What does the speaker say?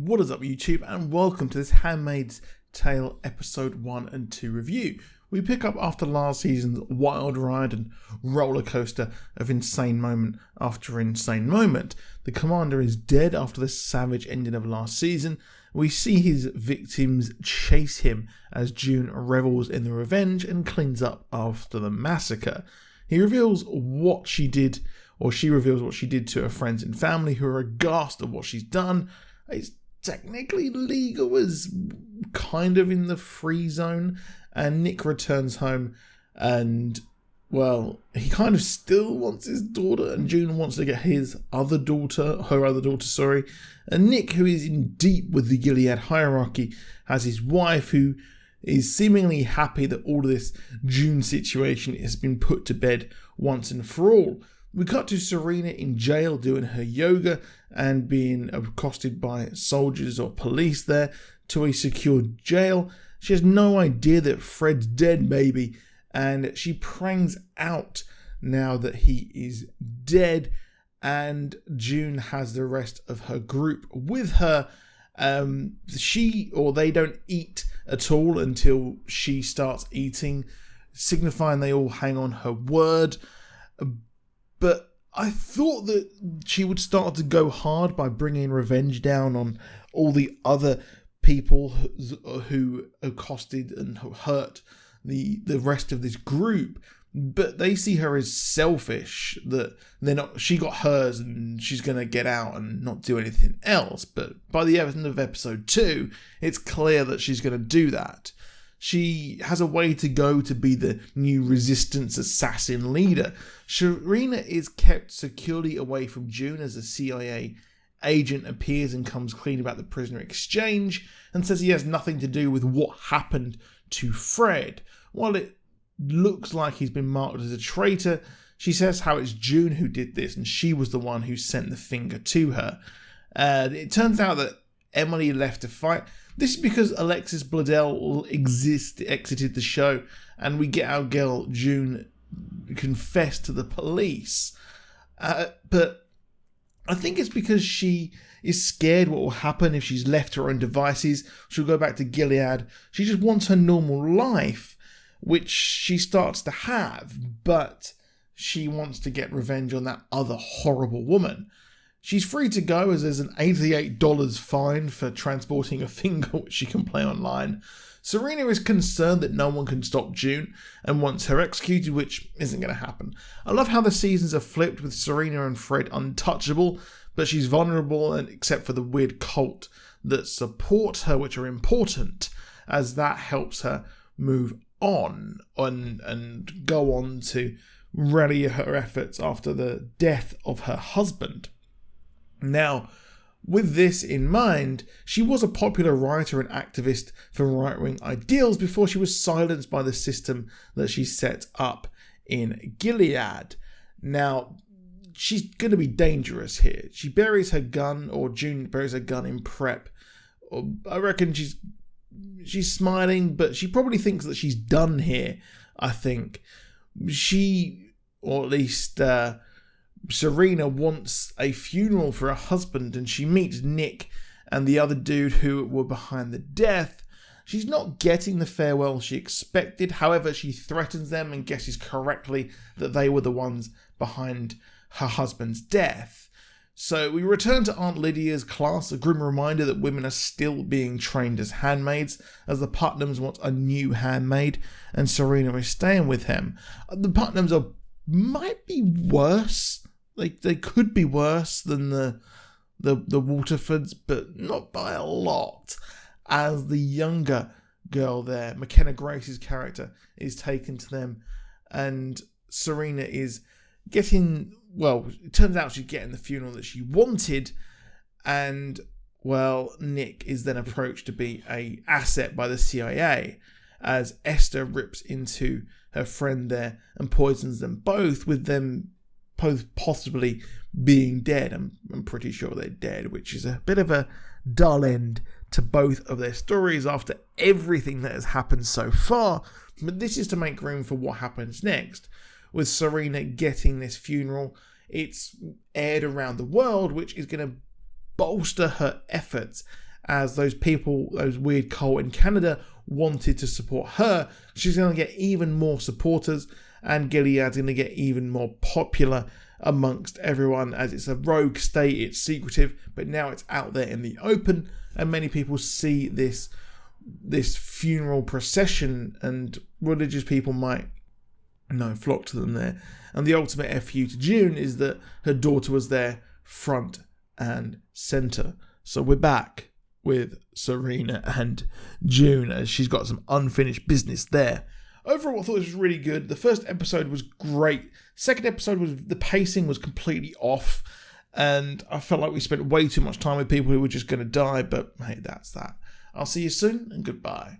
What is up, YouTube, and welcome to this Handmaid's Tale episode 1 and 2 review. We pick up after last season's wild ride and roller coaster of insane moment after insane moment. The commander is dead after the savage ending of last season. We see his victims chase him as June revels in the revenge and cleans up after the massacre. He reveals what she did, or she reveals what she did to her friends and family, who are aghast at what she's done. It's technically legal, is kind of in the free zone, and Nick returns home and, well, he kind of still wants his daughter, and June wants to get her other daughter, and Nick, who is in deep with the Gilead hierarchy, has his wife who is seemingly happy that all of this June situation has been put to bed once and for all. We cut to Serena in jail doing her yoga and being accosted by soldiers or police there to a secured jail. She has no idea that Fred's dead, maybe, and she prangs out now that he is dead, and June has the rest of her group with her. They don't eat at all until she starts eating, signifying they all hang on her word. But I thought that she would start to go hard by bringing revenge down on all the other people who accosted and hurt the rest of this group. But they see her as selfish, that she got hers and she's going to get out and not do anything else. But by the end of episode 2, it's clear that she's going to do that. She has a way to go to be the new resistance assassin leader. Serena is kept securely away from June as a CIA agent appears and comes clean about the prisoner exchange and says he has nothing to do with what happened to Fred. While it looks like he's been marked as a traitor, she says how it's June who did this and she was the one who sent the finger to her. It turns out that Emily left to fight. This is because Alexis Bledel exited the show, and we get our girl June confess to the police. But I think it's because she is scared what will happen if she's left to her own devices. She'll go back to Gilead. She just wants her normal life, which she starts to have, but she wants to get revenge on that other horrible woman. She's free to go as there's an $88 fine for transporting a finger which she can play online. Serena is concerned that no one can stop June and wants her executed, which isn't going to happen. I love how the seasons are flipped with Serena and Fred untouchable, but she's vulnerable and except for the weird cult that support her, which are important, as that helps her move on and go on to rally her efforts after the death of her husband. Now, with this in mind, she was a popular writer and activist for right-wing ideals before she was silenced by the system that she set up in Gilead. Now, she's going to be dangerous here. She buries her gun, or June buries her gun in prep. I reckon she's smiling, but she probably thinks that she's done here, I think. Or at least Serena wants a funeral for her husband, and she meets Nick and the other dude who were behind the death. She's not getting the farewell she expected. However, she threatens them and guesses correctly that they were the ones behind her husband's death. So we return to Aunt Lydia's class, a grim reminder that women are still being trained as handmaids, as the Putnams want a new handmaid, and Serena is staying with him. The Putnams might be worse. They could be worse than the Waterfords, but not by a lot, as the younger girl there, McKenna Grace's character, is taken to them, and Serena is getting, well, it turns out she's getting the funeral that she wanted, and, well, Nick is then approached to be an asset by the CIA, as Esther rips into her friend there and poisons them both, with them both possibly being dead. I'm pretty sure they're dead, which is a bit of a dull end to both of their stories after everything that has happened so far. But this is to make room for what happens next. With Serena getting this funeral, it's aired around the world, which is going to bolster her efforts as those people, those weird cult in Canada, wanted to support her. She's going to get even more supporters, and Gilead's going to get even more popular amongst everyone, as it's a rogue state, it's secretive, but now it's out there in the open, and many people see this funeral procession, and religious people might flock to them there. And the ultimate FU to June is that her daughter was there front and centre. So we're back with Serena and June, as she's got some unfinished business there. Overall, I thought this was really good. The first episode was great. Second episode the pacing was completely off, and I felt like we spent way too much time with people who were just going to die, but hey, that's that. I'll see you soon, and goodbye.